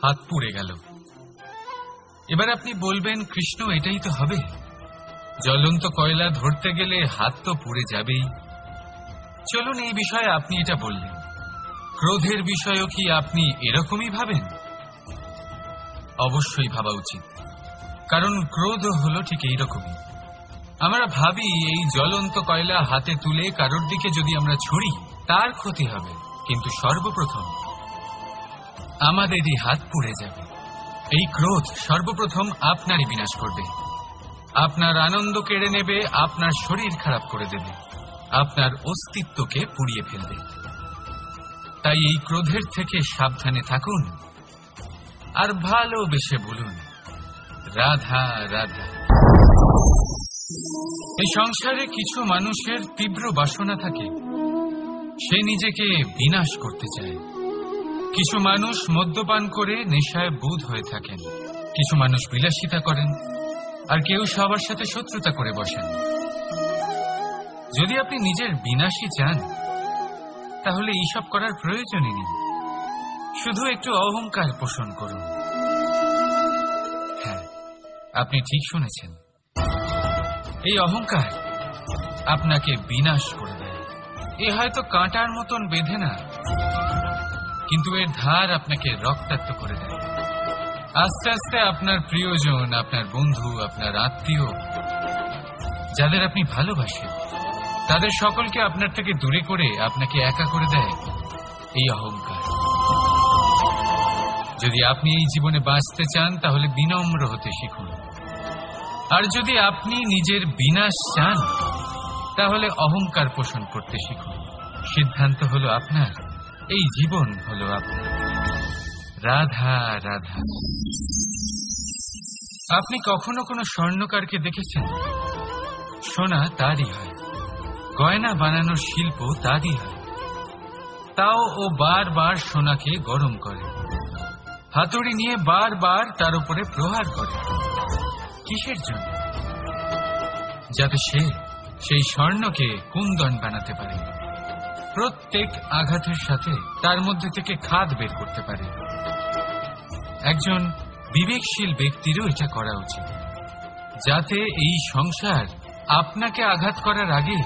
হাত পুড়ে গেল। এবার আপনি বলবেন, কৃষ্ণ এটাই তো হবে, জ্বলন্ত কয়লা ধরতে গেলে হাত তো পুড়ে যাবেই। চলুন, এই বিষয়ে আপনি এটা বললেন, ক্রোধের বিষয়েও কি আপনি এরকমই ভাবেন? অবশ্যই ভাবা উচিত, কারণ ক্রোধ হলো ঠিক এইরকমই। আমরা ভাবি এই জ্বলন্ত কয়লা হাতে তুলে কারোর দিকে যদি আমরা ছুড়ি তার ক্ষতি হবে, কিন্তু সর্বপ্রথম আমাদেরই হাত পুড়ে যাবে। এই ক্রোধ সর্বপ্রথম আপনারই বিনাশ করবে, আপনার আনন্দ কেড়ে নেবে, আপনার শরীর খারাপ করে দেবে, আপনার অস্তিত্বকে পুড়িয়ে ফেলবে। তাই এই ক্রোধের থেকে সাবধানে থাকুন আর ভালোবেসে বলুন, রাধা রাধা। এই সংসারে কিছু মানুষের তীব্র বাসনা থাকে, সে নিজেকে বিনাশ করতে চায়। কিছু মানুষ মদ্যপান করে নেশায় বুঁদ হয়ে থাকেন, কিছু মানুষ বিলাসিতা করেন, আর কেউ সবার সাথে শত্রুতা করে বসেন। যদি আপনি নিজের বিনাশই চান তাহলে এইসব করার প্রয়োজনই নেই, শুধু একটু অহংকার পোষণ করুন। হ্যাঁ, আপনি ঠিক শুনেছেন, এই অহংকার আপনাকে বিনাশ করে দেয়। এ হয়তো কাঁটার মতন বেঁধে না, কিন্তু এর ধার আপনাকে রক্তাক্ত করে দেয়। আস্তে আস্তে আপনার প্রিয়জন, আপনার বন্ধু, আপনার আত্মীয়, যাদের আপনি ভালোবাসেন, তাদের সকলকে আপনার থেকে দূরে করে আপনাকে একা করে দেয় এই অহংকার। যদি আপনি এই জীবনে বাঁচতে চান তাহলে বিনম্র হতে শিখুন, আর যদি আপনি নিজের বিনাশ চান তাহলে অহংকার পোষণ করতে শিখুন। সিদ্ধান্ত হলো আপনার, এই জীবন হলো আপনার। রাধা রাধা। আপনি কখনো কোনো স্বর্ণকারকে দেখেছেন? সোনা তারই হয়, গয়না বানানোর শিল্প তারই হয়, তাও ও বারবার সোনাকে গরম করে, হাতুড়ি নিয়ে বারবার তার উপরে প্রহার করে। কিসের জন্য? যাতে সে সেই স্বর্ণকে কুন্দন বানাতে পারে, প্রত্যেক আঘাতের সাথে তার মধ্যে থেকে খাদ বের করতে পারে। একজন বিবেকশীল ব্যক্তিরও এটা করা উচিত, যাতে এই সংসার আপনাকে আঘাত করার আগে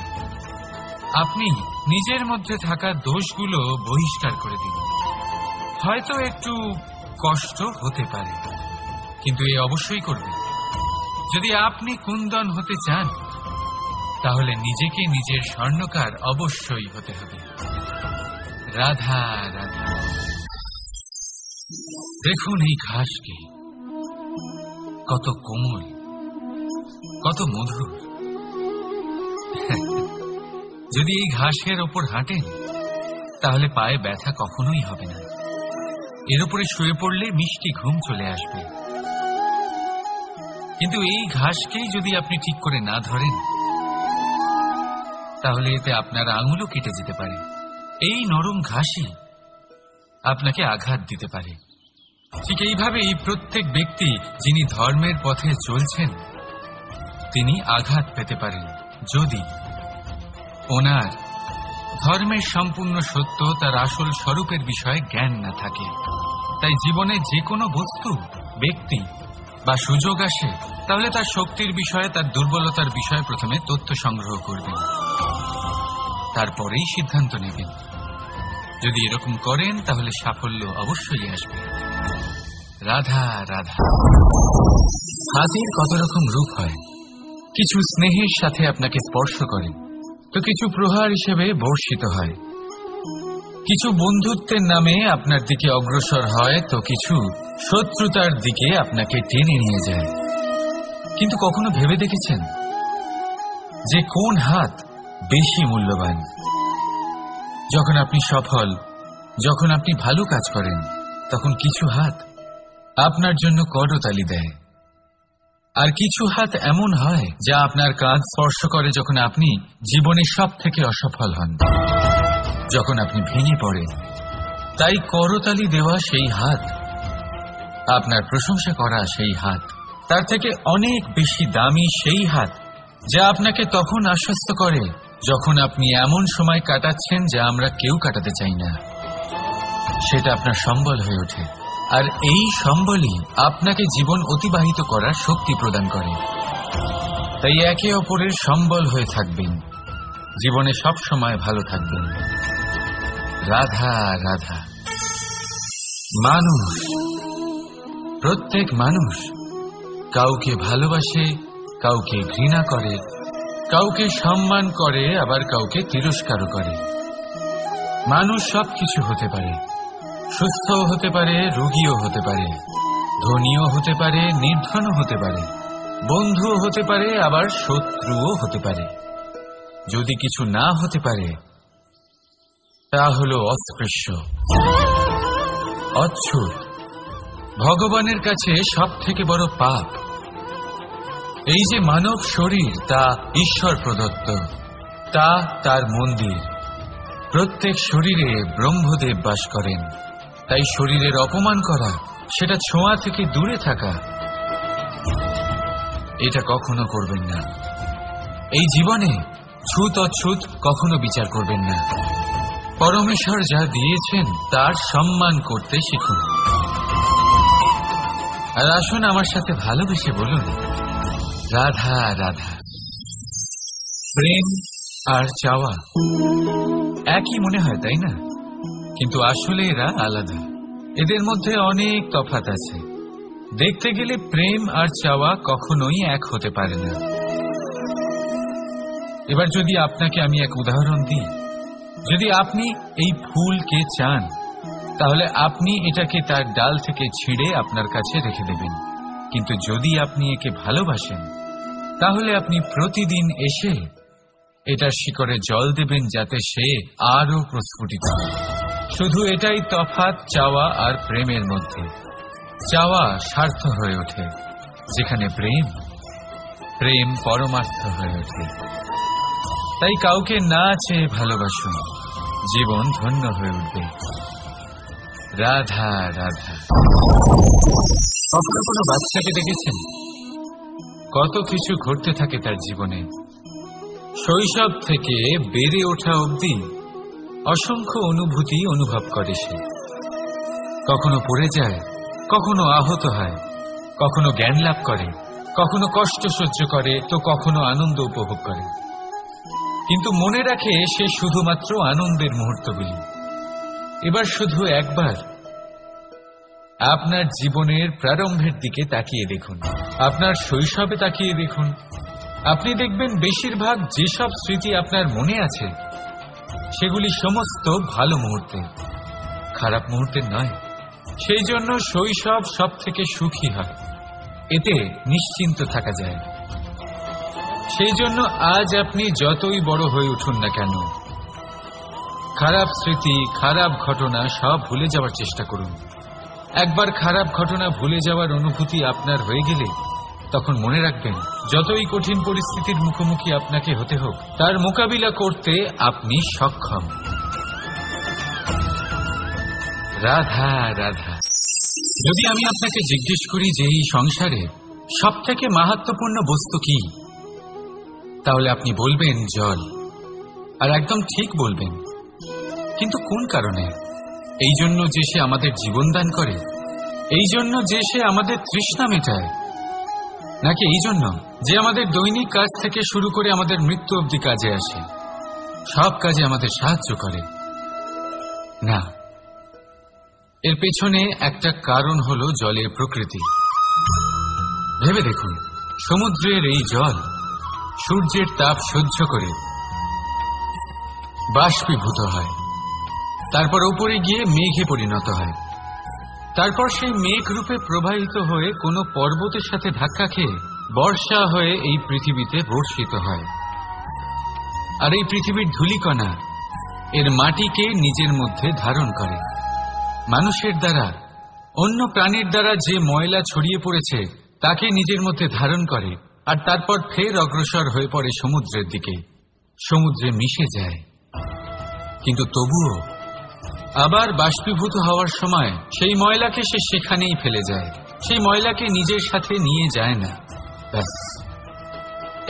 আপনি নিজের মধ্যে থাকা দোষগুলো বহিষ্কার করে দিন। হয়তো একটু কষ্ট হতে পারে, কিন্তু এ অবশ্যই করবেন। যদি আপনি কুন্দন হতে চান তাহলে নিজেকে নিজের স্বর্ণকার অবশ্যই হতে হবে। রাধা রাধা। দেখুন এই ঘাসকে, কত কোমল, কত মধুর। যদি এই ঘাসের ওপর হাঁটেন তাহলে পায়ে ব্যথা কখনোই হবে না, এর উপরে শুয়ে পড়লে মিষ্টি ঘুম চলে আসবে। কিন্তু এই ঘাসকেই যদি আপনি ঠিক করে না ধরেন তাহলে এতে আপনার আঙুলও কেটে যেতে পারে। এই নরম ঘাসই আপনাকে আঘাত দিতে পারে। ঠিক এইভাবেই প্রত্যেক ব্যক্তি যিনি ধর্মের পথে চলছেন তিনি আঘাত পেতে পারেন, যদি ওনার ধর্মের সম্পূর্ণ সত্য, তার আসল স্বরূপের বিষয়ে জ্ঞান না থাকে। তাই জীবনে যে কোনো বস্তু, ব্যক্তি বা সুযোগ আসে তাহলে তার শক্তির বিষয়ে, তার দুর্বলতার বিষয়ে প্রথমে তথ্য সংগ্রহ করবেন, তারপরেই সিদ্ধান্ত নেবেন। যদি এরকম করেন তাহলে সাফল্য অবশ্যই আসবে। রাধা রাধা। হাতির কত রকম রূপ হয়, কিছু স্নেহের সাথে আপনাকে স্পর্শ করে, তো কিছু প্রহার হিসেবে বর্ষিত হয়, কিছু বন্ধুত্বের নামে আপনার দিকে অগ্রসর হয়, তো কিছু শত্রুতার দিকে আপনাকে টেনে নিয়ে যায়। কিন্তু কখনো ভেবে দেখেছেন যে কোন হাত বেশি মূল্যবান? যখন আপনি সফল, যখন আপনি ভালো কাজ করেন, তখন কিছু হাত আপনার জন্য করতালি দেয়, আর কিছু হাত এমন হয় যা আপনার কাঁধ স্পর্শ করে যখন আপনি জীবনে সব থেকে অসফল হন, যখন আপনি ভেঙে পড়েন। তাই করতালি দেওয়া সেই হাত, আপনার প্রশংসা করা সেই হাত, তার থেকে অনেক বেশি দামি সেই হাত যা আপনাকে তখন আশ্বস্ত করে যখন আপনি এমন সময় কাটাচ্ছেন যা আমরা কেউ কাটাতে চাই না। সেটা আপনার সম্বল হয়ে ওঠে, আর এই সম্বলই আপনাকে জীবন অতিবাহিত করার শক্তি প্রদান করে। তাই একে অপরের সম্বল হয়ে থাকবেন, জীবনে সব সময় ভালো থাকবেন। রাধা রাধা। মানুষ, প্রত্যেক মানুষ কাউকে ভালোবাসে, কাউকে ঘৃণা করে, কাউকে সম্মান করে, আবার কাউকে তিরস্কারও করে। মানুষ সবকিছু হতে পারে, সুস্থও হতে পারে, রোগীও হতে পারে, ধনীও হতে পারে, নির্ধনও হতে পারে, বন্ধুও হতে পারে, আবার শত্রুও হতে পারে। যদি কিছু না হতে পারে তা হল অস্পৃশ্য, অচ্ছুত। ভগবানের কাছে সব থেকে বড় পাপ। এই যে মানব শরীর, তা ঈশ্বর প্রদত্ত, তা তার মন্দির। প্রত্যেক শরীরে ব্রহ্মদেব বাস করেন। তাই শরীরের অপমান করা, সেটা ছোঁয়া থেকে দূরে থাকা, এটা কখনো করবেন না। এই জীবনে ছুত অছুত কখনো বিচার করবেন না। পরমেশ্বর যা দিয়েছেন তার সম্মান করতে শিখুন। আর আসুন আমার সাথে ভালোবেসে বলুন, রাধা রাধা। প্রেম আর চাওয়া একই মনে হয়, তাই না? কিন্তু আসলে এরা আলাদা। এদের মধ্যে অনেক তফাৎ আছে। দেখতে গেলে প্রেম আর চাওয়া কখনোই এক হতে পারে না। এবার যদি আপনাকে আমি এক উদাহরণ দিই, যদি আপনি এই ফুলকে চান, তাহলে আপনি এটাকে তার ডাল থেকে ছিঁড়ে আপনার কাছে রেখে দেবেন। কিন্তু যদি আপনি একে ভালোবাসেন, তাহলে আপনি প্রতিদিন এসে এটার শিকড়ে জল দেবেন, যাতে সে আরো প্রস্ফুটিত হয়। শুধু এটাই তফাৎ চাওয়া আর প্রেমের মধ্যে। চাওয়া স্বার্থ হয়ে ওঠে, যেখানে প্রেম পরমার্থ হয়ে ওঠে। তাই কাউকে না চেয়ে ভালোবাসুন, জীবন ধন্য হয়ে উঠবে। রাধা রাধা। কখনো কোনো বাচ্চাকে দেখেছেন? কত কিছু ঘটতে থাকে তার জীবনে। শৈশব থেকে বেড়ে ওঠা অবধি অসংখ্য অনুভূতি অনুভব করে সে। কখনো পড়ে যায়, কখনো আহত হয়, কখনো জ্ঞান লাভ করে, কখনো কষ্ট সহ্য করে, তো কখনো আনন্দ উপভোগ করে। কিন্তু মনে রাখে সে শুধুমাত্র আনন্দের মুহূর্তগুলি। এবার শুধু একবার আপনার জীবনের প্রারম্ভের দিকে তাকিয়ে দেখুন, আপনার শৈশবে তাকিয়ে দেখুন। আপনি দেখবেন বেশিরভাগ যেসব স্মৃতি আপনার মনে আছে, সেগুলি সমস্ত ভালো মুহূর্তে, খারাপ মুহূর্তের নয়। সেই জন্য শৈশব সব থেকে সুখী হয়, এতে নিশ্চিন্ত থাকা যায়। সেই জন্য আজ আপনি যতই বড় হয়ে উঠুন না কেন, খারাপ স্মৃতি, খারাপ ঘটনা সব ভুলে যাওয়ার চেষ্টা করুন। একবার খারাপ ঘটনা ভুলে যাওয়ার অনুভূতি আপনার হয়ে গেলে, তখন মনে রাখবেন, যতই কঠিন পরিস্থিতির মুখোমুখি আপনাকে হতে হোক, তার মোকাবিলা করতে আপনি সক্ষম। রাধা রাধা। যদি আমি আপনাকে জিজ্ঞেস করি যে এই সংসারে সবথেকে মাহাত্ম্যপূর্ণ বস্তু কি, তাহলে আপনি বলবেন জল। আর একদম ঠিক বলবেন। কিন্তু কোন কারণে? এই জন্য যে সে আমাদের জীবন দান করে, এই জন্য যে সে আমাদের তৃষ্ণা মেটায়, নাকি এই জন্য যে আমাদের দৈনিক কাজ থেকে শুরু করে আমাদের মৃত্যু অবধি কাজে আসে, সব কাজে আমাদের সাহায্য করে? না, এর পেছনে একটা কারণ হলো জলের প্রকৃতি। ভেবে দেখুন, সমুদ্রের এই জল সূর্যের তাপ সহ্য করে বাষ্পীভূত হয়, তারপর উপরে গিয়ে মেঘে পরিণত হয়, তারপর সেই মেঘ রূপে প্রবাহিত হয়ে কোনো পর্বতের সাথে ধাক্কা খেয়ে বর্ষা হয়ে এই পৃথিবীতে বর্ষিত হয়। আর এই পৃথিবীর ধূলিকণা এর মাটিকে নিজের মধ্যে ধারণ করে। মানুষের দ্বারা, অন্য প্রাণীর দ্বারা যে ময়লা ছড়িয়ে পড়েছে তাকে নিজের মধ্যে ধারণ করে, আর তারপর ফের অগ্রসর হয়ে পড়ে সমুদ্রের দিকে, সমুদ্রে মিশে যায়। কিন্তু তবুও আবার বাষ্পীভূত হওয়ার সময় সেই ময়লাকে সে সেখানেই ফেলে যায়, সেই ময়লাকে নিজের সাথে নিয়ে যায় না। ব্যাস,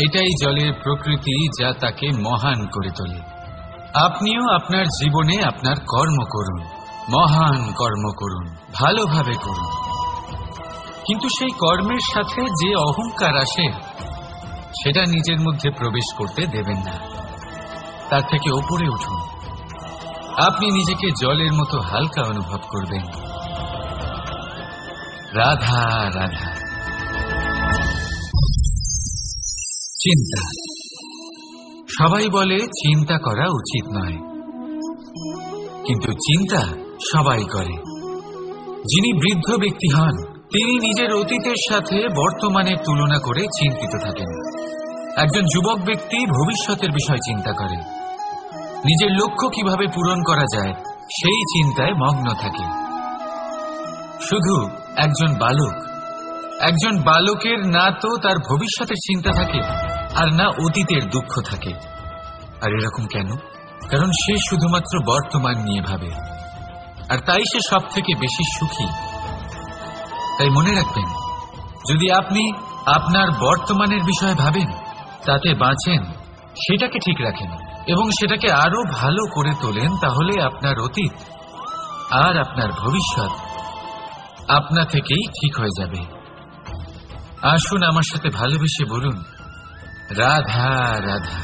এটাই জলের প্রকৃতি, যা তাকে মহান করে তোলে। আপনিও আপনার জীবনে আপনার কর্ম করুন, মহান কর্ম করুন, ভালোভাবে করুন, কিন্তু সেই কর্মের সাথে যে অহংকার আসে সেটা নিজের মধ্যে প্রবেশ করতে দেবেন না। তার থেকে উপরে উঠুন। আপনি নিজেকে জলের মতো হালকা অনুভব করবেন। রাধা রাধা। চিন্তা। সবাই বলে চিন্তা করা উচিত নয়, কিন্তু চিন্তা সবাই করে। যিনি বৃদ্ধ ব্যক্তি হন তিনি নিজের অতীতের সাথে বর্তমানের তুলনা করে চিন্তিত থাকেন। একজন যুবক ব্যক্তি ভবিষ্যতের বিষয় চিন্তা করে, নিজের লক্ষ্য কিভাবে পূরণ করা যায় সেই চিন্তায় মগ্ন থাকে। শুধু একজন বালকের না তো তার ভবিষ্যতের চিন্তা থাকে আর না অতীতের দুঃখ থাকে। আর এরকম কেন? কারণ সে শুধুমাত্র বর্তমান নিয়ে ভাবে, আর তাই সে সব থেকে বেশি সুখী। তাই মনে রাখবেন, যদি আপনি আপনার বর্তমানের বিষয়ে ভাবেন, তাতে বাঁচেন, সেটাকে ঠিক রাখেন এবং সেটাকে আরো ভালো করে তোলেন, তাহলে আপনার অতীত আর আপনার ভবিষ্যৎ আপনা থেকেই ঠিক হয়ে যাবে। আসুন আমার সাথে ভালোবেসে বলুন, রাধা রাধা।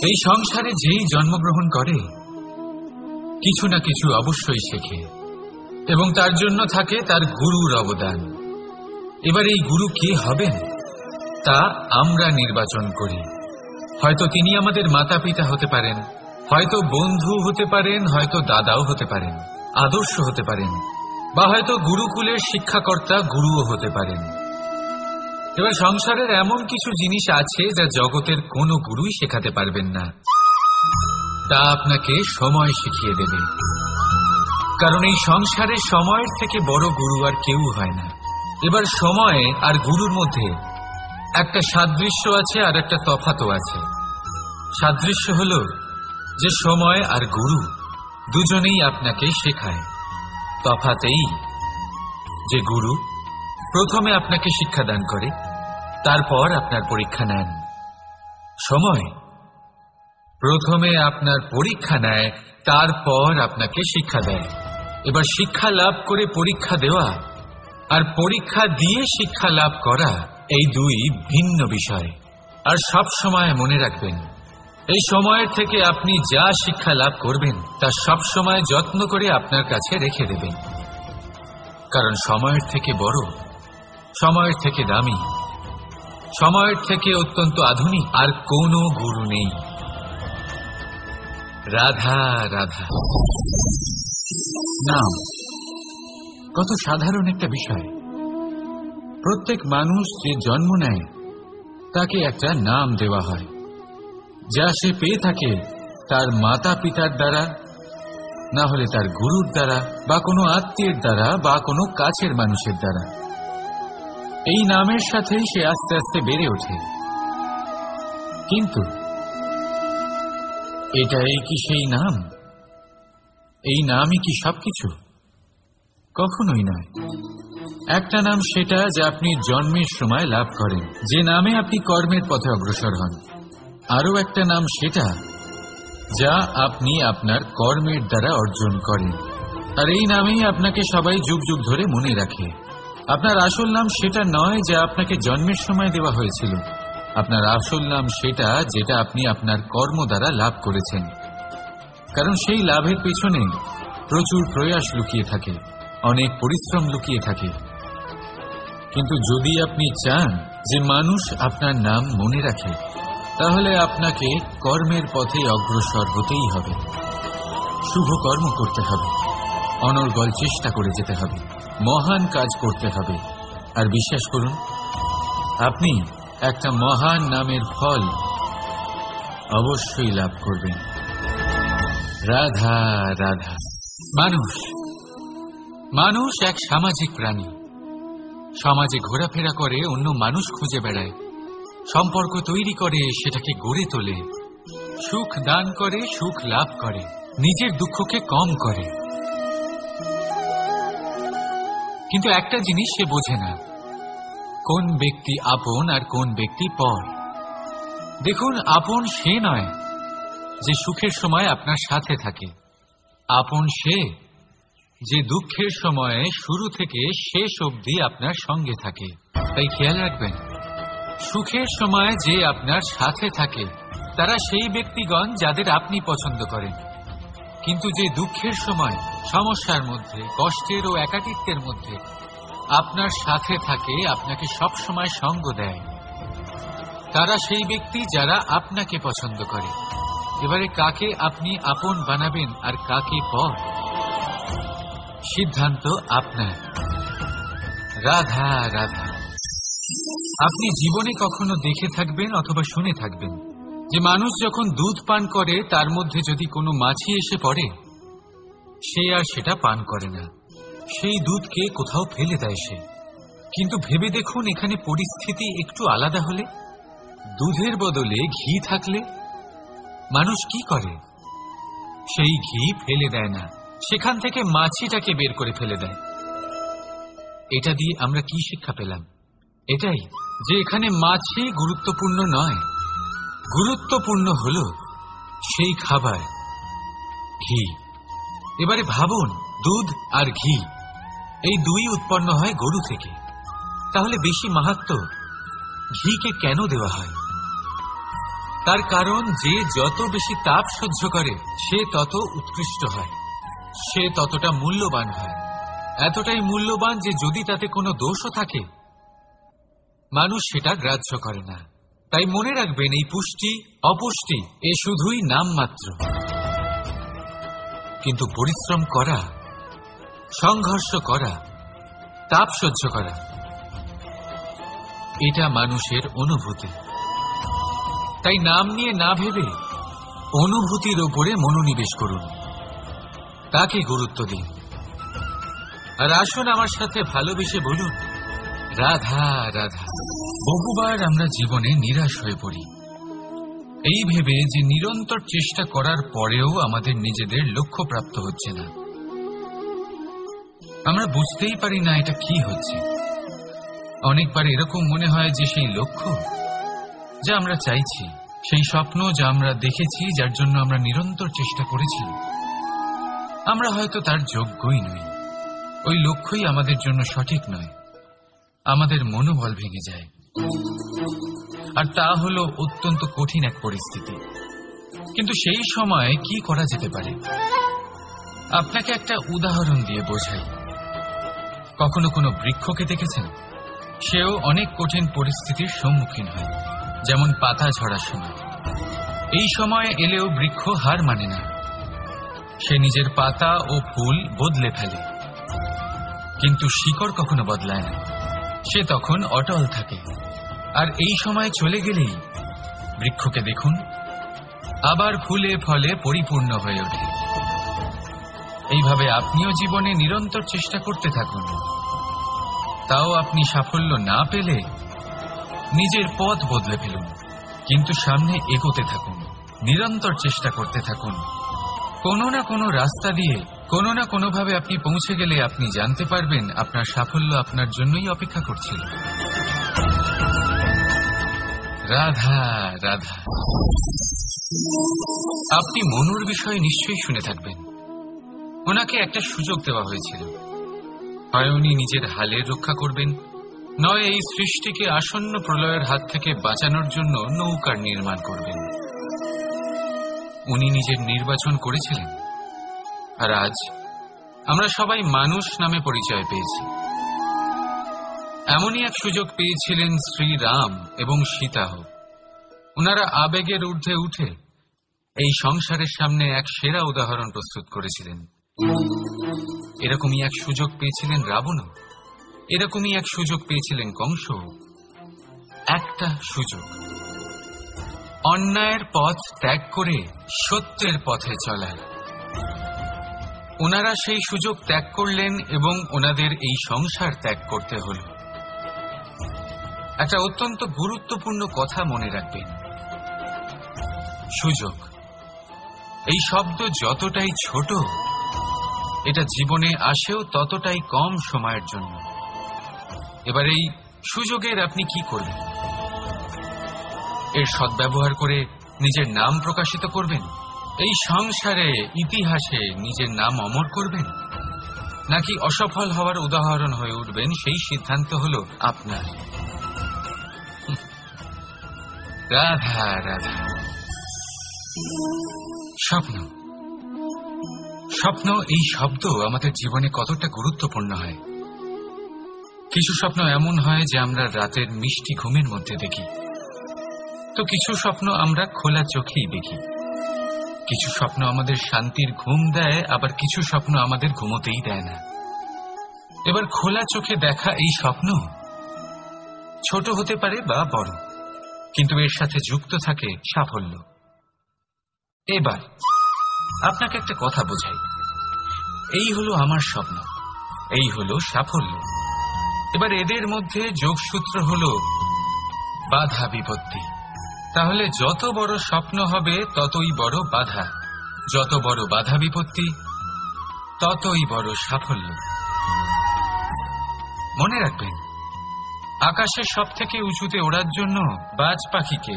এই সংসারে যেই জন্মগ্রহণ করে কিছু না কিছু অবশ্যই শেখে এবং তার জন্য থাকে তার গুরুর অবদান। এবার এই গুরু কে হবেন তা আমরা নির্বাচন করি। হয়তো তিনি আমাদের মাতা পিতা হতে পারেন, হয়তো বন্ধু হতে পারেন, হয়তো দাদাও হতে পারেন, আদর্শ হতে পারেন, বা হয়তো গুরুকুলের শিক্ষাকর্তা গুরুও হতে পারেন। এবার সংসারের এমন কিছু জিনিস আছে যা জগতের কোনো গুরুই শেখাতে পারবেন না, তা আপনাকে সময় শিখিয়ে দেবে। কারণ এই সংসারে সময়ের থেকে বড় গুরু আর কেউ হয় না। এবার সময় আর গুরুর মধ্যে একটা সাদৃশ্য আছে আর একটা তফাতও আছে। সাদৃশ্য হলো যে সময় আর গুরু দুজনেই আপনাকে শেখায়। তফাৎ এই যে গুরু প্রথমে আপনাকে শিক্ষাদান করে, তারপর আপনার পরীক্ষা নেন। সময় প্রথমে আপনার পরীক্ষা নেয়, তারপর আপনাকে শিক্ষা দেয়। এবার শিক্ষা লাভ করে পরীক্ষা দেওয়া আর পরীক্ষা দিয়ে শিক্ষা লাভ করা এই দুই ভিন্ন বিষয়। আর সব সময় মনে রাখবেন, এই সময়ের থেকে আপনি যা শিক্ষা লাভ করবেন তা সব সময় যত্ন করে আপনার কাছে রেখে দেবেন। কারণ সময়ের থেকে বড়, সময়ের থেকে দামি, সময়ের থেকে অত্যন্ত আধুনিক আর কোনো গুরু নেই। রাধা রাধা। নাম কত সাধারণ একটা বিষয়। প্রত্যেক মানুষ যে জন্ম নেয় তাকে একটা নাম দেওয়া হয়, যা সে পেয়ে থাকে তার মাতা পিতার দ্বারা, না হলে তার গুরুর দ্বারা, বা কোনো আত্মীয়ের দ্বারা, বা কোনো কাছের মানুষের দ্বারা। এই নামের সাথেই সে আস্তে আস্তে বেড়ে ওঠে। কিন্তু এটাই কি সেই নাম? এই নামই কি সবকিছু? কখনোই নয়। একটা নাম সেটা যা আপনি জন্মের সময় লাভ করেন, যে নামে আপনি কর্মের পথে অগ্রসর হন। আরও একটা নাম সেটা যা আপনি আপনার কর্মের দ্বারা অর্জন করেন, আর এই নামেই আপনাকে সবাই যুগ যুগ ধরে মনে রাখে। আপনার আসল নাম সেটা নয় যা আপনাকে জন্মের সময় দেওয়া হয়েছিল। আপনার আসল নাম সেটা যেটা আপনি আপনার কর্ম দ্বারা লাভ করেছেন। কারণ সেই লাভের পেছনে প্রচুর প্রয়াস লুকিয়ে থাকে, অনেক পরিশ্রম লুকিয়ে থাকে। কিন্তু যদি আপনি চান যে মানুষ আপনার নাম মনে রাখে, তাহলে আপনাকে কর্মের পথে অগ্রসর হতেই হবে। শুভ কর্ম করতে হবে, অনর্গল চেষ্টা করে যেতে হবে, মহান কাজ করতে হবে। আর বিশ্বাস করুন, আপনি একটা মহান নামের ফল অবশ্যই লাভ করবেন। রাধা রাধা। মানুষ এক সামাজিক প্রাণী। সমাজে ঘোরাফেরা করে, অন্য মানুষ খুঁজে বেড়ায়, সম্পর্ক তৈরি করে, সেটাকে গড়ে তোলে, সুখ দান করে, সুখ লাভ করে, নিজের দুঃখকে কম করে। কিন্তু একটা জিনিস সে বোঝে না, কোন ব্যক্তি আপন আর কোন ব্যক্তি পর। দেখুন, আপন সে নয় যে সুখের সময় আপনার সাথে থাকে। আপন সে যে দুঃখের সময়ে শুরু থেকে শেষ অবধি আপনার সঙ্গে থাকে। তাই খেয়াল রাখবেন, সুখের সময় যে আপনার সাথে থাকে তারা সেই ব্যক্তিগণ যাদের আপনি পছন্দ করেন, কিন্তু যে দুঃখের সময়, সমস্যার মধ্যে, কষ্টের ও একাকিত্বের মধ্যে আপনার সাথে থাকে, আপনাকে সব সময় সঙ্গ দেয়, তারা সেই ব্যক্তি যারা আপনাকে পছন্দ করে। এবারে কাকে আপনি আপন বানাবেন আর কাকে পর, সিদ্ধান্ত আপনার। রাধা রাধা। আপনি জীবনে কখনো দেখে থাকবেন অথবা শুনে থাকবেন যে মানুষ যখন দুধ পান করে তার মধ্যে যদি কোনো মাছি এসে পড়ে, সে আর সেটা পান করে না, সেই দুধকে কোথাও ফেলে দেয় সে। কিন্তু ভেবে দেখুন, এখানে পরিস্থিতি একটু আলাদা হলে, দুধের বদলে ঘি থাকলে মানুষ কি করে? সেই ঘি ফেলে দেয় না, সেখান থেকে মাছিটাকে বের করে ফেলে দেয়। এটা দিয়ে আমরা কি শিক্ষা পেলাম? এটাই যে এখানে মাছি গুরুত্বপূর্ণ নয়, গুরুত্বপূর্ণ হল সেই খাবার, ঘি। এবারে ভাবুন, দুধ আর ঘি এই দুই উৎপন্ন হয় গরু থেকে, তাহলে বেশি মাহাত্ম্য ঘিকে কেন দেওয়া হয়? তার কারণ যে যত বেশি তাপ সহ্য করে সে তত উৎকৃষ্ট হয়, সে ততটা মূল্যবান হয়। এতটাই মূল্যবান যে যদি তাতে কোনো দোষও থাকে মানুষ সেটা গ্রাহ্য করে না। তাই মনে রাখবেন, এই পুষ্টি অপুষ্টি এ শুধুই নামমাত্র, কিন্তু পরিশ্রম করা, সংঘর্ষ করা, তাপ সহ্য করা, এটা মানুষের অনুভূতি। তাই নাম নিয়ে না ভেবে অনুভূতির ওপরে মনোনিবেশ করুন, তাকে গুরুত্ব দিন। আর আসুন আমার সাথে ভালোবেসে বলুন, রাধা রাধা। বহুবার আমরা জীবনে নিরাশ হয়ে পড়ি, এই ভেবে যে নিরন্তর চেষ্টা করার পরেও আমাদের নিজেদের লক্ষ্য প্রাপ্ত হচ্ছে না। আমরা বুঝতেই পারি না এটা কি হচ্ছে। অনেকবার এরকম মনে হয় যে সেই লক্ষ্য যা আমরা চাইছি, সেই স্বপ্ন যা আমরা দেখেছি, যার জন্য আমরা নিরন্তর চেষ্টা করেছি, আমরা হয়তো তার যোগ্যই নই। ওই লক্ষ্যই আমাদের জন্য সঠিক নয়। আমাদের মনোবল ভেঙে যায়, আর তা হলো অত্যন্ত কঠিন এক পরিস্থিতি। কিন্তু সেই সময় কি করা যেতে পারে? আপনাকে একটা উদাহরণ দিয়ে বোঝাই। কখনো কোনো বৃক্ষকে দেখেছেন? সেও অনেক কঠিন পরিস্থিতির সম্মুখীন হয়, যেমন পাতা ঝরার সময়। এই সময় এলেও বৃক্ষ হার মানে না, সে নিজের পাতা ও ফুল বদলে ফেলে, কিন্তু শিকড় কখনো বদলায় না, সে তখন অটল থাকে। আর এই সময় চলে গেলেই বৃক্ষকে দেখুন, আবার ফুলে ফলে পরিপূর্ণ হয়ে ওঠে। এইভাবে আপনিও জীবনে নিরন্তর চেষ্টা করতে থাকুন। তাও আপনি সাফল্য না পেলে নিজের পথ বদলে ফেলুন, কিন্তু সামনে এগোতে থাকুন, নিরন্তর চেষ্টা করতে থাকুন। কোনো না কোনো রাস্তা দিয়ে, কোনো না কোনোভাবে আপনি পৌঁছে গেলে আপনি জানতে পারবেন আপনার সাফল্য আপনার জন্যই অপেক্ষা করছিল। রাধা রাধা। আপনি মনুর বিষয়ে নিশ্চয়ই শুনে থাকবেন। ওনাকে একটা সুযোগ দেওয়া হয়েছিল, হয় উনি নিজের হালের রক্ষা করবেন, নয় এই সৃষ্টিকে আসন্ন প্রলয়ের হাত থেকে বাঁচানোর জন্য নৌকার নির্মাণ করবেন। উনি নিজের নির্বাচন করেছিলেন, আর আজ আমরা সবাই মানুষ নামে পরিচয় পেয়েছি। এমনই এক সুযোগ পেয়েছিলেন শ্রীরাম এবং সীতাও। ওনারা আবেগের ঊর্ধ্বে উঠে এই সংসারের সামনে এক সেরা উদাহরণ প্রস্তুত করেছিলেন। এরকমই এক সুযোগ পেয়েছিলেন রাবণও, এরকমই এক সুযোগ পেয়েছিলেন কংস। একটা সুযোগ, অন্যায়ের পথ ত্যাগ করে সত্যের পথে চলার। ওনারা সেই সুযোগ ত্যাগ করলেন এবং ওনাদের এই সংসার ত্যাগ করতে হল। একটা অত্যন্ত গুরুত্বপূর্ণ কথা মনে রাখবেন, সুযোগ এই শব্দ যতটাই ছোট, এটা জীবনে আসেও ততটাই কম সময়ের জন্য। এবার এই সুযোগের আপনি কি করবেন? এর সদ্ব্যবহার করে নিজের নাম প্রকাশিত করবেন এই সংসারে ইতিহাসে নিজের নাম অমর করবেন নাকি অসফল হওয়ার উদাহরণ হয়ে উঠবেন, সেই সিদ্ধান্ত হলো আপনার। রাধা রাধা। স্বপ্ন, স্বপ্ন এই শব্দ আমাদের জীবনে কতটা গুরুত্বপূর্ণ হয়। কিছু স্বপ্ন এমন হয় যে আমরা রাতের মিষ্টি ঘুমের মধ্যে দেখি, তো কিছু স্বপ্ন আমরা খোলা চোখেই দেখি। কিছু স্বপ্ন আমাদের শান্তির ঘুম দেয়, আবার কিছু স্বপ্ন আমাদের ঘুমোতেই দেয় না। এবার খোলা চোখে দেখা এই স্বপ্ন ছোট হতে পারে বা বড়, কিন্তু এর সাথে যুক্ত থাকে সাফল্য। এবার আপনাকে একটা কথা বোঝাই, এই হলো আমার স্বপ্ন, এই হলো সাফল্য। এবার এদের মধ্যে যোগসূত্র হলো বাধা বিপত্তি। তাহলে যত বড় স্বপ্ন হবে ততই বড় বাধা, যত বড় বাধা বিপত্তি ততই বড় সাফল্য। মনে রাখবেন, আকাশের সব থেকে উঁচুতে ওড়ার জন্য বাজ পাখিকে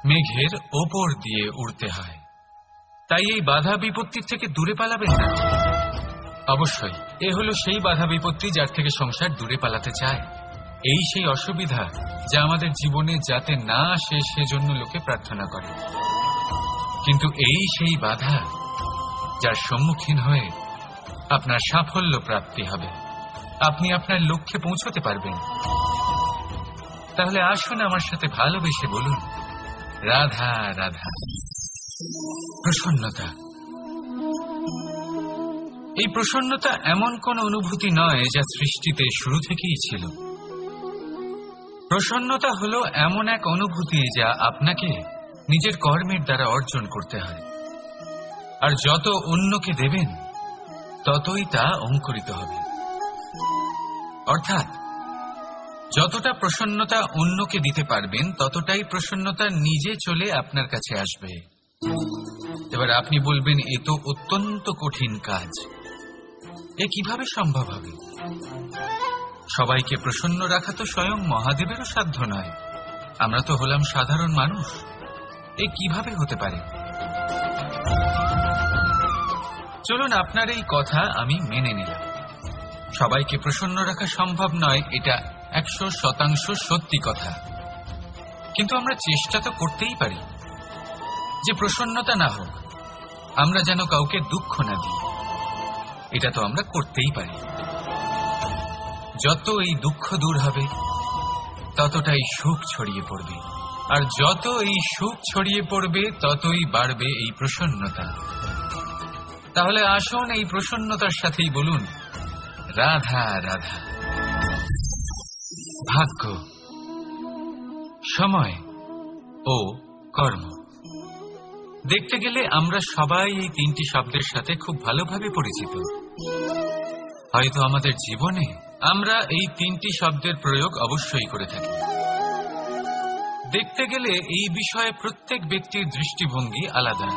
মেঘের ওপর দিয়ে উড়তে হয়। তাই এই বাধা বিপত্তির থেকে দূরে পালাবেন না। অবশ্যই এ হলো সেই বাধা বিপত্তি যার থেকে সংসার দূরে পালাতে চায়। এই সেই অসুবিধা যা আমাদের জীবনে যাতে না আসে সেজন্য লোকে প্রার্থনা করে। কিন্তু এই সেই বাধা যার সম্মুখীন হয়ে আপনার সাফল্য প্রাপ্তি হবে, আপনি আপনার লক্ষ্যে পৌঁছতে পারবেন। তাহলে আসুন আমার সাথে ভালোবেসে বলুন রাধা রাধা। প্রসন্নতা, এই প্রসন্নতা এমন কোন অনুভূতি নয় যা সৃষ্টিতে শুরু থেকেই ছিল। প্রসন্নতা হলো এমন এক অনুভূতি যা আপনাকে নিজের কর্মের দ্বারা অর্জন করতে হয়, আর যত অন্যকে দেবেন ততই তা অঙ্কুরিত হবে। অর্থাৎ যতটা প্রসন্নতা অন্যকে দিতে পারবেন ততটাই প্রসন্নতা নিজে চলে আপনার কাছে আসবে। এবার আপনি বলবেন, এ তো অত্যন্ত কঠিন কাজ, এ কিভাবে সম্ভব হবে? সবাইকে প্রসন্ন রাখা তো স্বয়ং মহাদেবেরও সাধ্য নয়। আমরা তো হলাম সাধারণ মানুষ, এ কিভাবে হতে পারে? চলুন আপনার এই কথা আমি মেনে নিলাম। সবাইকে প্রসন্ন রাখা সম্ভব নয়, এটা 100% সত্যি কথা। কিন্তু আমরা চেষ্টা তো করতেই পারি যে প্রসন্নতা না হোক, আমরা যেন কাউকে দুঃখ না দিই। এটা তো আমরা করতেই পারি। যত এই দুঃখ দূর হবে ততটাই সুখ ছড়িয়ে পড়বে, আর যত এই সুখ ছড়িয়ে পড়বে ততই বাড়বে এই প্রসন্নতা। তাহলে আসুন এই প্রসন্নতার সাথেই বলুন রাধা রাধা। ভাগ্য, সময় ও কর্ম। দেখতে গেলে আমরা সবাই এই তিনটি শব্দের সাথে খুব ভালোভাবে পরিচিত। হয়তো আমাদের জীবনে আমরা এই তিনটি শব্দের প্রয়োগ অবশ্যই করে থাকি। দেখতে গেলে এই বিষয়ে প্রত্যেক ব্যক্তির দৃষ্টিভঙ্গি আলাদা।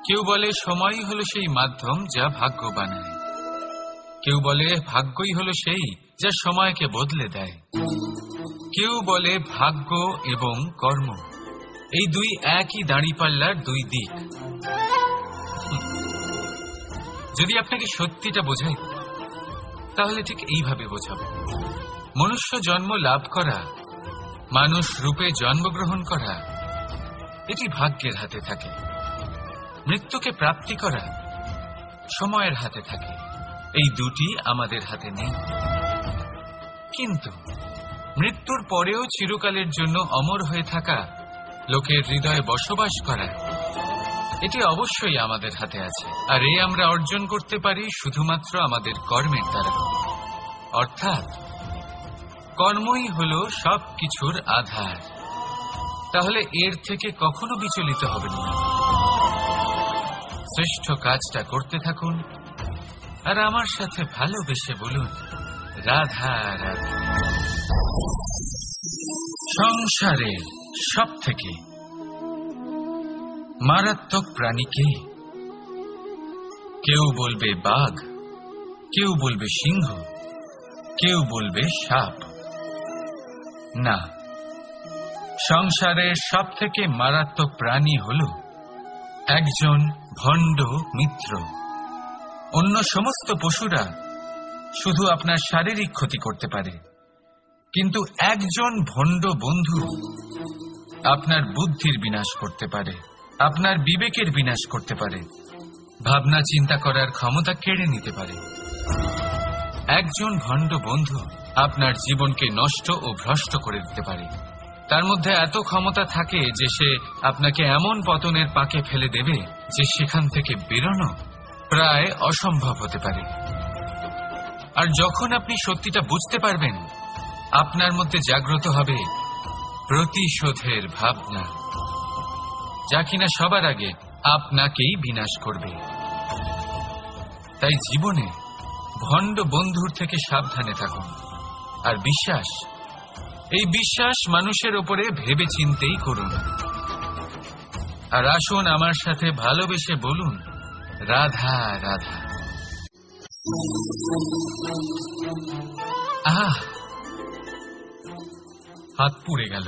কেউ বলে সময়ই হলো সেই মাধ্যম যা ভাগ্য বানায়, কেউ বলে ভাগ্যই হলো সেই যা সময়কে বদলে দেয়, কেউ বলে ভাগ্য এবং কর্ম এই দুই একই দাঁড়িপাল্লার দুই দিক। যদি আপনাকে সত্যিটা বোঝাই তাহলে ঠিক এইভাবে বোঝাবো। মনুষ্য জন্ম লাভ করা, মানুষ রূপে জন্মগ্রহণ করা, এটি ভাগ্যের হাতে থাকে। মৃত্যুকে প্রাপ্তি করা সময়ের হাতে থাকে। এই দুটি আমাদের হাতে নেই। কিন্তু মৃত্যুর পরেও চিরকালের জন্য অমর হয়ে থাকা, লোকের হৃদয়ে বসবাস করা, এটি অবশ্যই আমাদের হাতে আছে। আর এই আমরা অর্জন করতে পারি শুধুমাত্র আমাদের কর্মের দ্বারা। অর্থাৎ কর্মই হলো সব কিছুর আধার। তাহলে এর থেকে কখনো বিচলিত হবেন না। শ্রেষ্ঠ কাজটা করতে থাকুন আর আমার সাথে ভালোবেসে বলুন রাধা রাধা। সংসারে সব থেকে মারাত্মক প্রাণী কে? কেউ বলবে বাঘ, কেউ বলবে সিংহ, কেউ বলবে সাপ। না, সংসারের সব থেকে মারাত্মক প্রাণী হল একজন ভণ্ড মিত্র। অন্য সমস্ত পশুরা শুধু আপনার শারীরিক ক্ষতি করতে পারে, কিন্তু একজন ভণ্ড বন্ধু আপনার বুদ্ধির বিনাশ করতে পারে, আপনার বিবেকের বিনাশ করতে পারে, ভাবনা চিন্তা করার ক্ষমতা কেড়ে নিতে পারে। একজন ভণ্ড বন্ধু আপনার জীবনকে নষ্ট ও ভ্রষ্ট করে দিতে পারে। তার মধ্যে এত ক্ষমতা থাকে যে সে আপনাকে এমন পতনের পাকে ফেলে দেবে যে সেখান থেকে বেরোনো প্রায় অসম্ভব হতে পারে। আর যখন আপনি সত্যিটা বুঝতে পারবেন, আপনার মধ্যে জাগ্রত হবে প্রতিশোধের ভাবনা, যা কিনা সবার আগে আপনাকেই বিনাশ করবে। তাই জীবনে ভণ্ড বন্ধুর থেকে সাবধানে থাকুন। আর বিশ্বাস, এই বিশ্বাস মানুষের উপরে ভেবে চিন্তেই করুন। আর আসুন আমার সাথে ভালোবেসে বলুন, রাধা রাধা। হাত পুড়ে গেল।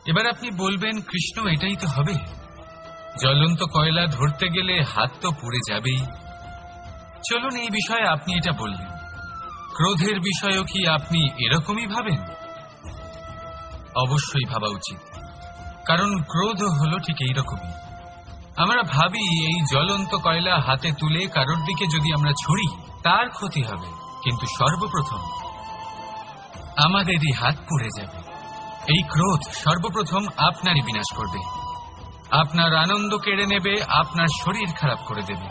এবার আপনি বলবেন, কৃষ্ণ এটাই তো হবে, জ্বলন্ত কয়লা ধরতে গেলে হাত তো পুড়ে যাবেই। চলুন, এই বিষয়ে আপনি এটা বললেন, ক্রোধের বিষয়েও কি আপনি এরকমই ভাবেন? অবশ্যই ভাবা উচিত, কারণ ক্রোধ হলো ঠিক এইরকমই। আমরা ভাবি এই জ্বলন্ত কয়লা হাতে তুলে কারোর দিকে যদি আমরা ছুড়ি তার ক্ষতি হবে, কিন্তু সর্বপ্রথম আমাদেরই হাত পুড়ে যাবে। এই ক্রোধ সর্বপ্রথম আপনারই বিনাশ করবে, আপনার আনন্দ কেড়ে নেবে, আপনার শরীর খারাপ করে দেবে,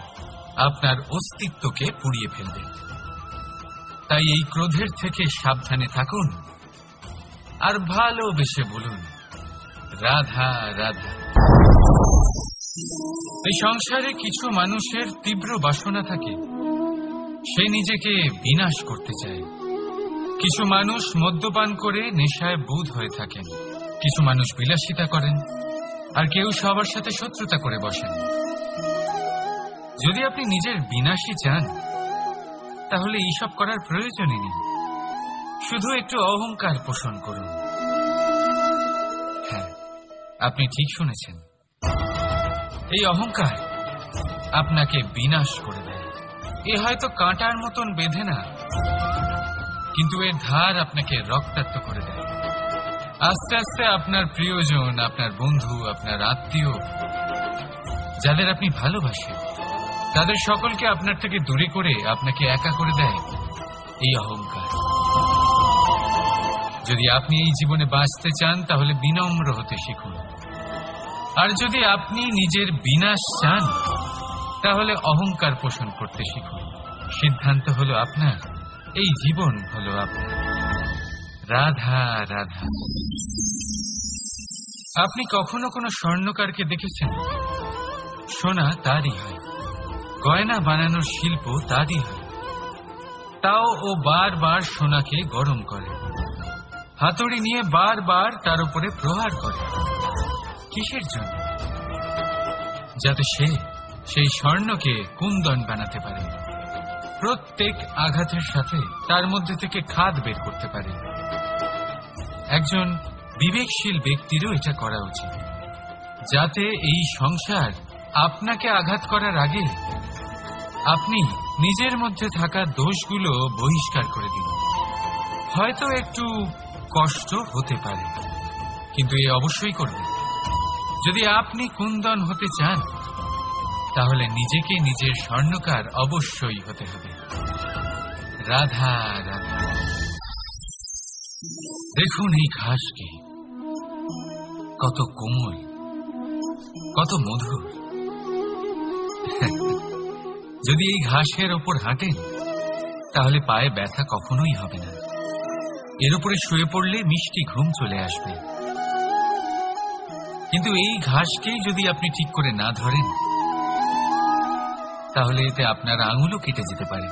আপনার অস্তিত্বকে পুড়িয়ে ফেলবে। তাই এই ক্রোধের থেকে সাবধানে থাকুন আর ভালোবেসে বলুন, রাধা রাধা। এই সংসারে কিছু মানুষের তীব্র বাসনা থাকে, সে নিজেকে বিনাশ করতে চায়। কিছু মানুষ মদ্যপান করে নেশায় বুঁদ হয়ে থাকেন, কিছু মানুষ বিলাসিতা করেন, আর কেউ সবার সাথে শত্রুতা করে বসেন। যদি আপনি নিজের বিনাশই চান, তাহলে এইসব করার প্রয়োজনই নেই। শুধু একটু অহংকার পোষণ করুন। হ্যাঁ, আপনি ঠিক শুনেছেন, এই অহংকার আপনাকে বিনাশ করে দেয়। এ হয়তো কাঁটার মতন বেঁধে না, কিন্তু এর ধার আপনাকে রক্তাক্ত করে দেয়। আস্তে আস্তে আপনার প্রিয়জন, আপনার বন্ধু, আপনার আত্মীয়, যাদের আপনি ভালোবাসেন, তাদের সকলকে আপনার থেকে দূরে করে আপনাকে একা করে দেয় এই অহংকার। যদি আপনি এই জীবনে বাঁচতে চান, তাহলে বিনম্র হতে শিখুন। আর যদি আপনি নিজের বিনাশ চান, তাহলে অহংকার পোষণ করতে শিখুন। সিদ্ধান্ত হলো আপনার, এই জীবন হলো আপনার। রাধা রাধা। আপনি কখনো কোনো স্বর্ণকারকে দেখেছেন? সোনা তারই হয়, গয়না বানানোর শিল্প তারই হয়। তাও ও বারবার সোনাকে গরম করে, হাতুড়ি নিয়ে বারবার তার উপরে প্রহার করে। কিসের জন্য? যাতে সে সেই স্বর্ণকে কুন্দন বানাতে পারে, প্রত্যেক আঘাতের সাথে তার মধ্যে থেকে খাদ বের করতে পারে। একজন বিবেকশীল ব্যক্তিরও এটা করা উচিত, যাতে এই সংসার আপনাকে আঘাত করার আগে আপনি নিজের মধ্যে থাকা দোষগুলো বহিষ্কার করে দিন। হয়তো একটু কষ্ট হতে পারে, কিন্তু এ অবশ্যই করবেন। যদি আপনি কুন্দন হতে চান, তাহলে নিজেকে নিজের স্বর্ণকার অবশ্যই হতে হবে। রাধা রাধা। দেখুন এই ঘাসকে, কত কোমল, কত মধুর। যদি এই ঘাসের ওপর হাঁটেন, তাহলে পায়ে ব্যথা কখনোই হবে না। এর উপরে শুয়ে পড়লে মিষ্টি ঘুম চলে আসবে। কিন্তু এই ঘাসকেই যদি আপনি ঠিক করে না ধরেন, তাহলে এতে আপনার আঙুলও কেটে যেতে পারে।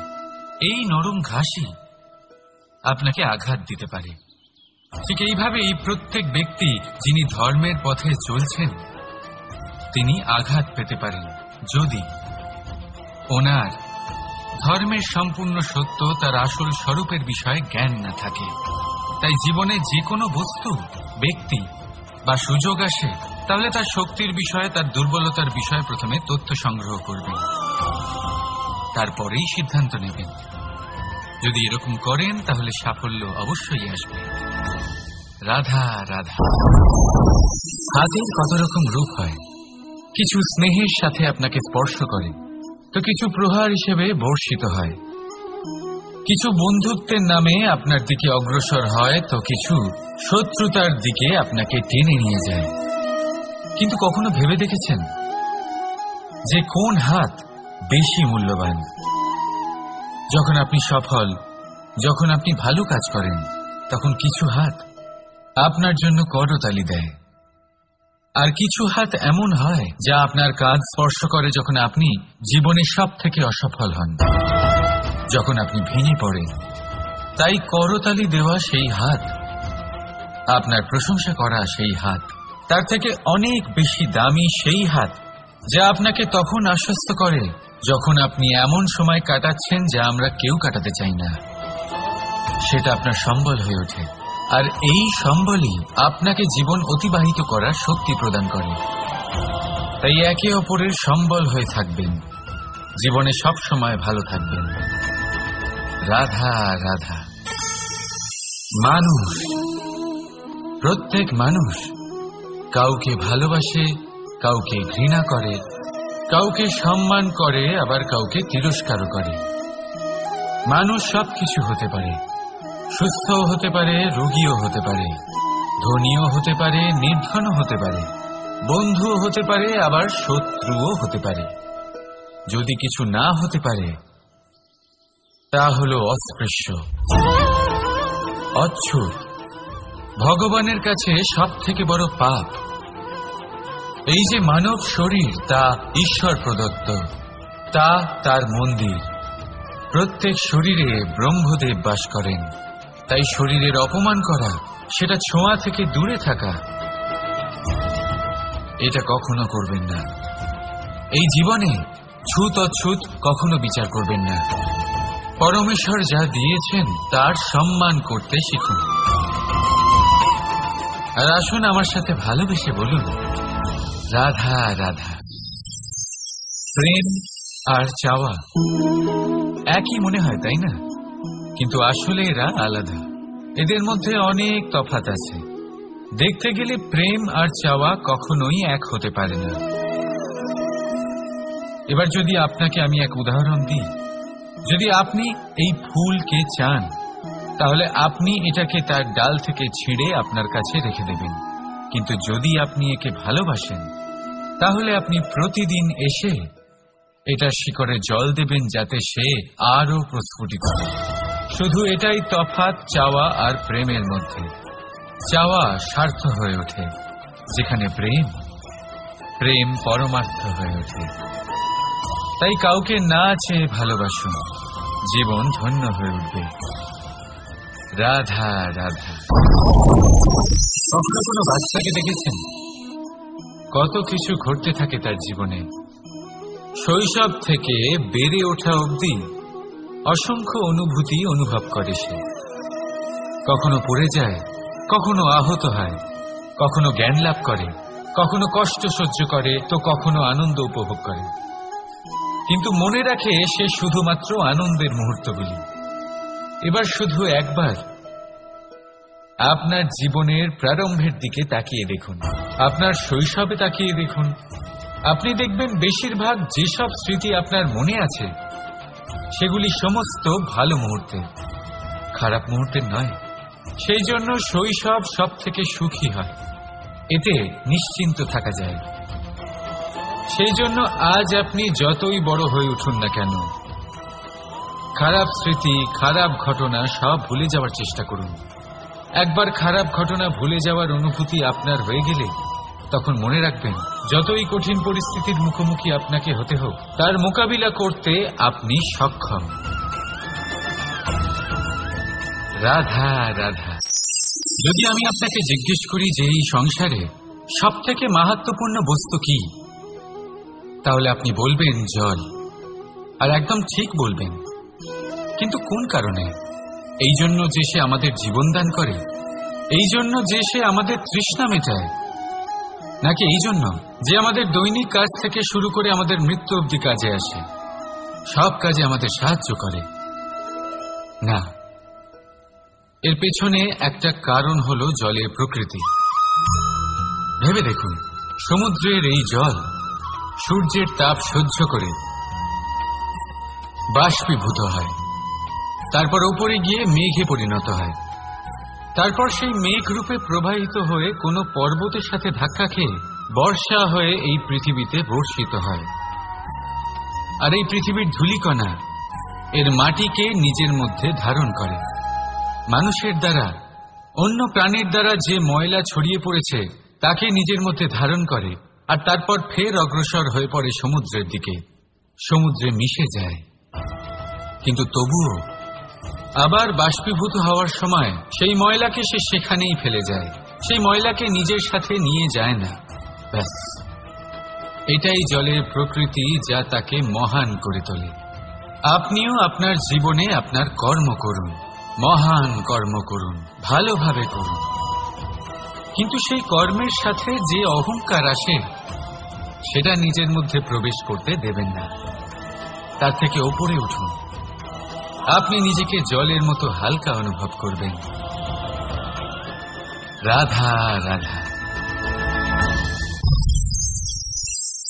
এই নরম ঘাসই আপনাকে আঘাত দিতে পারে। ঠিক এইভাবেই প্রত্যেক ব্যক্তি যিনি ধর্মের পথে চলছেন, তিনি আঘাত পেতে পারেন যদি ওনার ধর্মের সম্পূর্ণ সত্য, তার আসল স্বরূপের বিষয়ে জ্ঞান না থাকে। তাই জীবনে যে কোনো বস্তু, ব্যক্তি বা সুযোগ আসে, তাহলে তার শক্তির বিষয়ে, তার দুর্বলতার বিষয়ে প্রথমে তথ্য সংগ্রহ করবেন, তারপরেই সিদ্ধান্ত নেবেন। যদি এরকম করেন তাহলে সাফল্য অবশ্যই আসবে। রাধা রাধা। হাতের কত রকম রূপ হয়। কিছু স্নেহের সাথে আপনাকে স্পর্শ করে, তো কিছু প্রহার হিসেবে বর্ষিত হয়। কিছু বন্ধুত্বের নামে আপনার দিকে অগ্রসর হয়, তো কিছু শত্রুতার দিকে আপনাকে টেনে নিয়ে যায়। কিন্তু কখনো ভেবে দেখেছেন যে কোন হাত বেশি মূল্যবান? যখন আপনি সফল, যখন আপনি ভালো কাজ করেন, তখন কিছু হাত আপনার জন্য করতালি দেয়, আর কিছু হাত এমন হয় যা আপনার কাঁধ স্পর্শ করে যখন আপনি জীবনে সব থেকে অসফল হন, যখন আপনি ভেঙে পড়েন। তাই করতালি দেওয়া সেই হাত, আপনার প্রশংসা করা সেই হাত, তার থেকে অনেক বেশি দামি সেই হাত যা আপনাকে তখন আশ্বস্ত করে যখন আপনি এমন সময় কাটাচ্ছেন যা আমরা কেউ কাটাতে চাই না। সেটা আপনার সম্বল হয়ে ওঠে, আর এই সম্বলই আপনাকে জীবন অতিবাহিত করার শক্তি প্রদান করে। তাই একে অপরের সম্বল হয়ে থাকবেন, জীবনে সব সময় ভালো থাকবেন। রাধা রাধা। মানুষ, প্রত্যেক মানুষ কাউকে ভালোবাসে, কাউকে ঘৃণা করে, কাউকে সম্মান করে, আবার কাউকে তিরস্কারও করে। মানুষ সবকিছু হতে পারে, সুস্থও হতে পারে, রোগীও হতে পারে, ধনীও হতে পারে, নির্ধনও হতে পারে, বন্ধুও হতে পারে, আবার শত্রুও হতে পারে। যদি কিছু না হতে পারে তা হল অস্পৃশ্য, অচ্ছুত। ভগবানের কাছে সব থেকে বড় পাপ। এই যে মানব শরীর, তা ঈশ্বর প্রদত্ত, তা তার মন্দির। প্রত্যেক শরীরে ব্রহ্মদেব বাস করেন, তাই শরীরের অপমান করা, সেটা ছোঁয়া থেকে দূরে থাকা, এটা কখনো করবেন না। এই জীবনে ছুত অছুত কখনো বিচার করবেন না। পরমেশ্বর যা দিয়েছেন তার সম্মান করতে শিখুন। আর আসুন আমার সাথে ভালোবেসে বলুন, রাধা রাধা। প্রেম আর চাওয়া একই মনে হয়, তাই না? কিন্তু আসলে এরা আলাদা। এদের মধ্যে অনেক তফাৎ আছে। দেখতে গেলে প্রেম আর চাওয়া কখনোই এক হতে পারে না। এবার যদি আপনাকে আমি এক উদাহরণ দিই, যদি আপনি এই ফুলকে চান, তাহলে আপনি এটাকে তার ডাল থেকে ছিঁড়ে আপনার কাছে রেখে দেবেন। কিন্তু যদি আপনি একে ভালোবাসেন, তাহলে আপনি প্রতিদিন এসে এটা শিকড়ে জল দেবেন, যাতে সে আরো প্রস্ফুটিত হয়। শুধু এটাই তফাৎ চাওয়া আর প্রেমের মধ্যে। চাওয়া স্বার্থ হয়ে ওঠে, যেখানে প্রেম পরমার্থ হয়ে ওঠে। তাই কাউকে না চেয়ে ভালোবাসুন, জীবন ধন্য হয়ে উঠবে। রাধা রাধা। কখনো কোনো বাচ্চাকে দেখেছেন? কত কিছু ঘটতে থাকে তার জীবনে। শৈশব থেকে বেড়ে ওঠা অবধি অসংখ্য অনুভূতি অনুভব করে সে। কখনো পড়ে যায়, কখনো আহত হয়, কখনো জ্ঞান লাভ করে, কখনো কষ্ট সহ্য করে, তো কখনো আনন্দ উপভোগ করে। কিন্তু মনে রাখে সে শুধুমাত্র আনন্দের মুহূর্তগুলি। এবার শুধু একবার আপনার জীবনের প্রারম্ভের দিকে তাকিয়ে দেখুন, আপনার শৈশবে তাকিয়ে দেখুন। আপনি দেখবেন বেশিরভাগ যেসব স্মৃতি আপনার মনে আছে, সেগুলি সমস্ত ভালো মুহূর্তে, খারাপ মুহূর্তের নয়। সেই জন্য শৈশব সব থেকে সুখী হয়, এতে নিশ্চিন্ত থাকা যায়। সেই জন্য আজ আপনি যতই বড় হয়ে উঠুন না কেন, খারাপ স্মৃতি, খারাপ ঘটনা সব ভুলে যাওয়ার চেষ্টা করুন। একবার খারাপ ঘটনা ভুলে যাওয়ার অনুভূতি আপনার হয়ে গেলে, তখন মনে রাখবেন, যতই কঠিন পরিস্থিতির মুখোমুখি আপনাকে হতে হোক, তার মোকাবিলা করতে আপনি সক্ষম। রাধা রাধা। যদি আমি আপনাকে জিজ্ঞেস করি যে এই সংসারে সব থেকে মাহাত্ম্যপূর্ণ বস্তু কি, তাহলে আপনি বলবেন জল। আর একদম ঠিক বলবেন। কিন্তু কোন কারণে? এই জন্য যে সে আমাদের জীবন দান করে, এই জন্য যে সে আমাদের তৃষ্ণা মেটায়, নাকি এই জন্য যে আমাদের দৈনিক কাজ থেকে শুরু করে আমাদের মৃত্যু অবধি কাজে আসে, সব কাজে আমাদের সাহায্য করে? না, এর পেছনে একটা কারণ হলো জলের প্রকৃতি। ভেবে দেখুন, সমুদ্রের এই জল সূর্যের তাপ সহ্য করে বাষ্পীভূত হয়, তারপর উপরে গিয়ে মেঘে পরিণত হয়, তারপর সেই মেঘ রূপে প্রবাহিত হয়ে কোনো পর্বতের সাথে ধাক্কা খেয়ে বর্ষা হয়ে এই পৃথিবীতে বর্ষিত হয়। আর এই পৃথিবীর ধূলিকণা এর মাটিকে নিজের মধ্যে ধারণ করে। মানুষের দ্বারা, অন্য প্রাণীর দ্বারা যে ময়লা ছড়িয়ে পড়েছে তাকে নিজের মধ্যে ধারণ করে, আর তারপর ফের অগ্রসর হয়ে পড়ে সমুদ্রের দিকে, সমুদ্রে মিশে যায়। কিন্তু তবুও আবার বাষ্পীভূত হওয়ার সময় সেই ময়লাকে সে সেখানেই ফেলে যায়, সেই ময়লাকে নিজের সাথে নিয়ে যায় না। ব্যাস, এটাই জলের প্রকৃতি, যা তাকে মহান করে তোলে। আপনিও আপনার জীবনে আপনার কর্ম করুন, মহান কর্ম করুন, ভালোভাবে করুন, কিন্তু সেই কর্মের সাথে যে অহংকার আসে সেটা নিজের মধ্যে প্রবেশ করতে দেবেন না। তার থেকে ওপরে উঠুন, আপনি নিজেকে জলের মতো হালকা অনুভব করবেন। রাধা রাধা।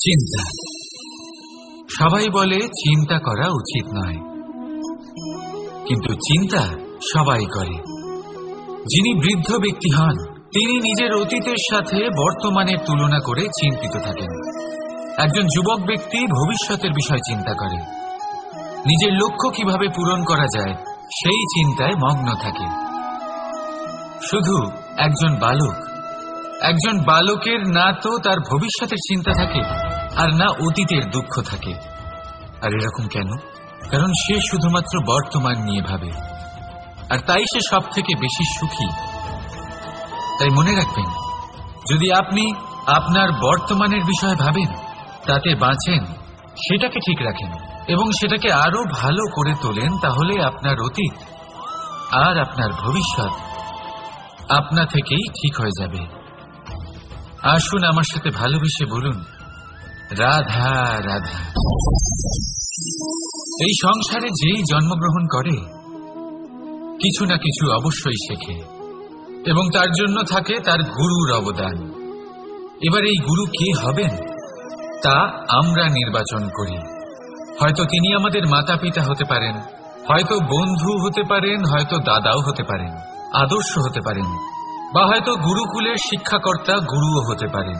চিন্তা। সবাই বলে চিন্তা করা উচিত নয়, কিন্তু চিন্তা সবাই করে। যিনি বৃদ্ধ ব্যক্তি হন তিনি নিজের অতীতের সাথে বর্তমানের তুলনা করে চিন্তিত থাকেন। একজন যুবক ব্যক্তি ভবিষ্যতের বিষয় চিন্তা করে, নিজের লক্ষ্য কিভাবে পূরণ করা যায় সেই চিন্তায় মগ্ন থাকে। শুধু একজন বালকের না তো তার ভবিষ্যতের চিন্তা থাকে আর না অতীতের দুঃখ থাকে। আর এরকম কেন? কারণ সে শুধুমাত্র বর্তমান নিয়ে ভাবে, আর তাই সে সব থেকে বেশি সুখী। তাই মনে রাখবেন, যদি আপনি আপনার বর্তমানের বিষয়ে ভাবেন, তাতে বাঁচেন, সেটাকে ঠিক রাখেন এবং সেটাকে আরো ভালো করে তোলেন, তাহলে আপনার অতীত আর আপনার ভবিষ্যৎ আপনা থেকেই ঠিক হয়ে যাবে। আসুন আমার সাথে ভালোবেসে বলুন, রাধা রাধা। এই সংসারে যেই জন্মগ্রহণ করে কিছু না কিছু অবশ্যই শেখে, এবং তার জন্য থাকে তার গুরুর অবদান। এবার এই গুরু কে হবেন তা আমরা নির্বাচন করি। হয়তো তিনি আমাদের মাতা পিতা হতে পারেন, হয়তো বন্ধু হতে পারেন, হয়তো দাদাও হতে পারেন, আদর্শ হতে পারেন, বা হয়তো গুরুকুলের শিক্ষাকর্তা গুরুও হতে পারেন।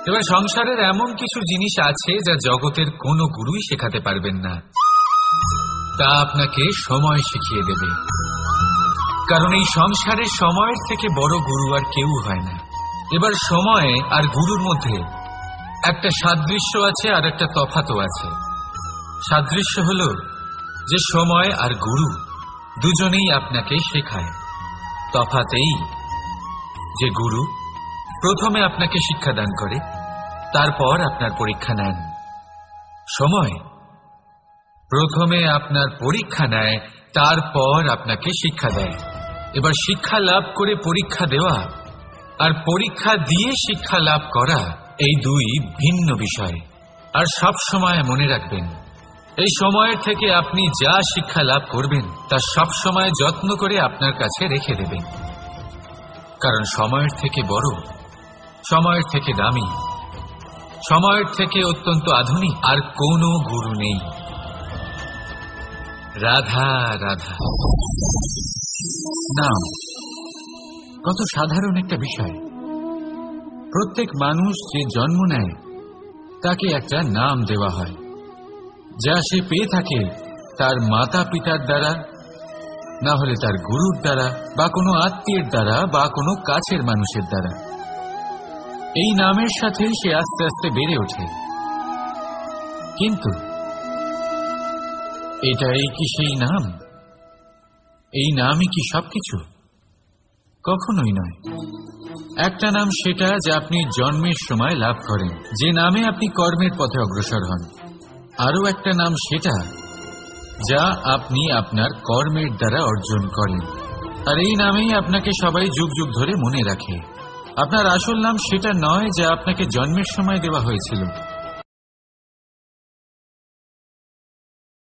এবার সংসারের এমন কিছু জিনিস আছে যা জগতের কোনো গুরুই শেখাতে পারবেন না, তা আপনাকে সময় শিখিয়ে দেবে। কারণ এই সংসারে সময়ের থেকে বড় গুরু আর কেউ হয় না। এবার সময় আর গুরুর মধ্যে একটা সাদৃশ্য আছে আর একটা তফাতও আছে। সাদৃশ্য হলো যে সময় আর গুরু দুজনেই আপনাকে শেখায়। তফাৎ এই যে গুরু প্রথমে আপনাকে শিক্ষাদান করে, তারপর আপনার পরীক্ষা নেন। সময় প্রথমে আপনার পরীক্ষা নেয়, তারপর আপনাকে শিক্ষা দেয়। এবার শিক্ষা লাভ করে পরীক্ষা দেওয়া আর পরীক্ষা দিয়ে শিক্ষা লাভ করা এই দুই ভিন্ন বিষয়। আর সব সময় মনে রাখবেন, এই সময়ের থেকে আপনি যা শিক্ষা লাভ করবেন তা সব সময় যত্ন করে আপনার কাছে রেখে দেবেন। কারণ সময়ের থেকে বড়, সময়ের থেকে দামি, সময়ের থেকে অত্যন্ত আধুনিক আর কোনো গুরু নেই। রাধা রাধা। নাম কত সাধারণ একটা বিষয়। প্রত্যেক মানুষ যে জন্ম নেয় তাকে একটা নাম দেওয়া হয়, যা সে পেয়ে থাকে তার মাতা পিতার দ্বারা, না হলে তার গুরুর দ্বারা, বা কোনো আত্মীয়ের দ্বারা, বা কোনো কাছের মানুষের দ্বারা। এই নামের সাথে সে আস্তে আস্তে বেড়ে ওঠে। কিন্তু এটাই কি সেই নাম? এই নামই কি সবকিছু? কখনোই নয়। একটা নাম সেটা যা আপনি জন্মের সময় লাভ করেন, যে নামে আপনি কর্মের পথে অগ্রসর হন। আরও একটা নাম সেটা যা আপনি আপনার কর্মের দ্বারা অর্জন করেন, আর এই নামেই আপনাকে সবাই যুগ যুগ ধরে মনে রাখে। আপনার আসল নাম সেটা নয় যা আপনাকে জন্মের সময় দেওয়া হয়েছিল।